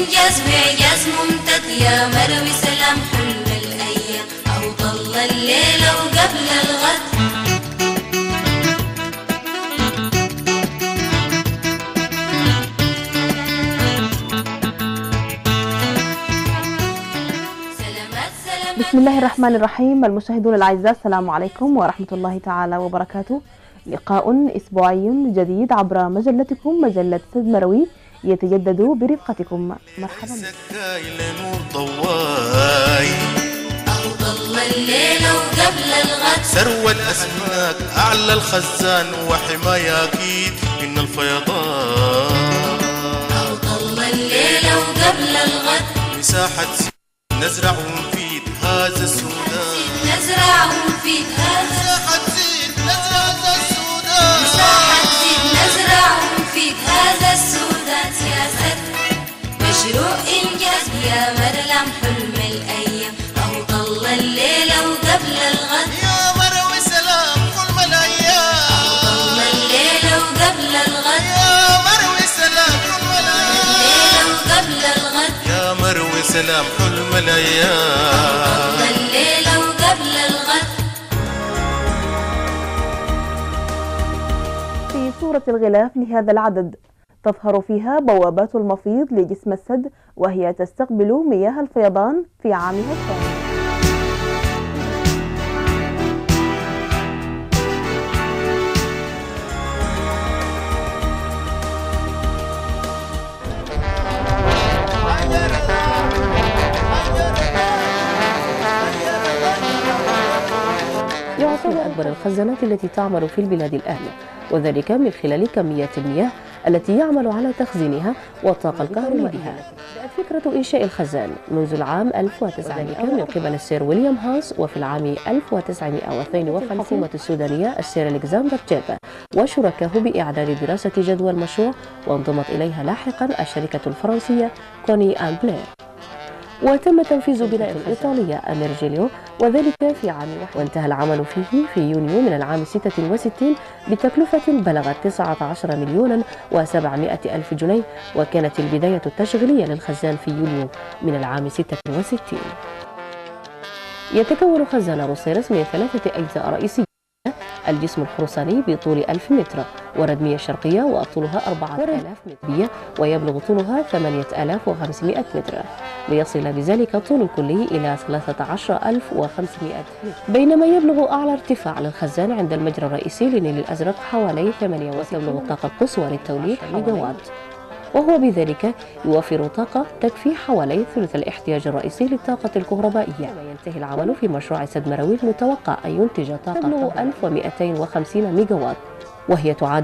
إنجاز وإعجاز ممتد يا مروي سلام حلم الأيام أو ضل الليل وقبل الغد. بسم الله الرحمن الرحيم. المشاهدون الأعزاء، السلام عليكم ورحمة الله تعالى وبركاته. لقاء أسبوعي جديد عبر مجلتكم مجلة سد مروي يتجدد برفقتكم. مرحبا ضل الليل وقبل الغد. ثروة أسماك أعلى الخزان وحماية أكيد من الفيضان. ضل الليل وقبل الغد. مساحة نزرع ونفيد هذا السودان. نزرع ونفيد هذا. مساحة زيد نزرع هذا السودان. مساحة زيد نزرع ونفيد هذا السودان. سياسة مشروع إنجاز يا مرلم حلم الأيام أهو ضل الليل وقبل الغد. يا مروي سلام حلم الأيام ضل الليل وقبل الغد. يا مروي سلام حلم الأيام وقبل الغد. يا مروي سلام حلم الأيام ضل الليل وقبل الغد. في صورة الغلاف لهذا العدد تظهر فيها بوابات المفيض لجسم السد، وهي تستقبل مياه الفيضان في عامها الثاني. من أكبر الخزانات التي تعمل في البلاد الآن، وذلك من خلال كميات المياه التي يعمل على تخزينها والطاقة الكهربائية. بدأت فكرة إنشاء الخزان منذ العام 1900 من قبل السير ويليام هانس، وفي العام 1952 الحكومة السودانية السير ألكسندر جيبا وشركاه بإعداد دراسة جدوى المشروع، وانضمت إليها لاحقا الشركة الفرنسية كوني أند بلير، وتم تنفيذ بناء الإيطالية أميرجيليو، وذلك في عام واحد، وانتهى العمل فيه في يونيو من العام 66 بتكلفة بلغت 19 مليون و700 ألف جنيه، وكانت البداية التشغيلية للخزان في يوليو من العام 66. يتكون خزان روسيرس من 3 أجزاء رئيسية: الجسم الخرساني بطول 1000 متر، وردمية شرقية وطولها 4000 متر، ويبلغ طولها 8500 متر، ليصل بذلك الطول الكلي إلى 13500 متر، بينما يبلغ أعلى ارتفاع للخزان عند المجرى الرئيسي للنيل الأزرق حوالي 8، وتبلغ الطاقة القصوى للتوليد ميجاوات، وهو بذلك يوفر طاقة تكفي حوالي ثلث الاحتياج الرئيسي للطاقة الكهربائية. وينتهي العمل في مشروع سد مروي المتوقع أن ينتج طاقة تبلغ 1250 ميجاوات، وهي تعادل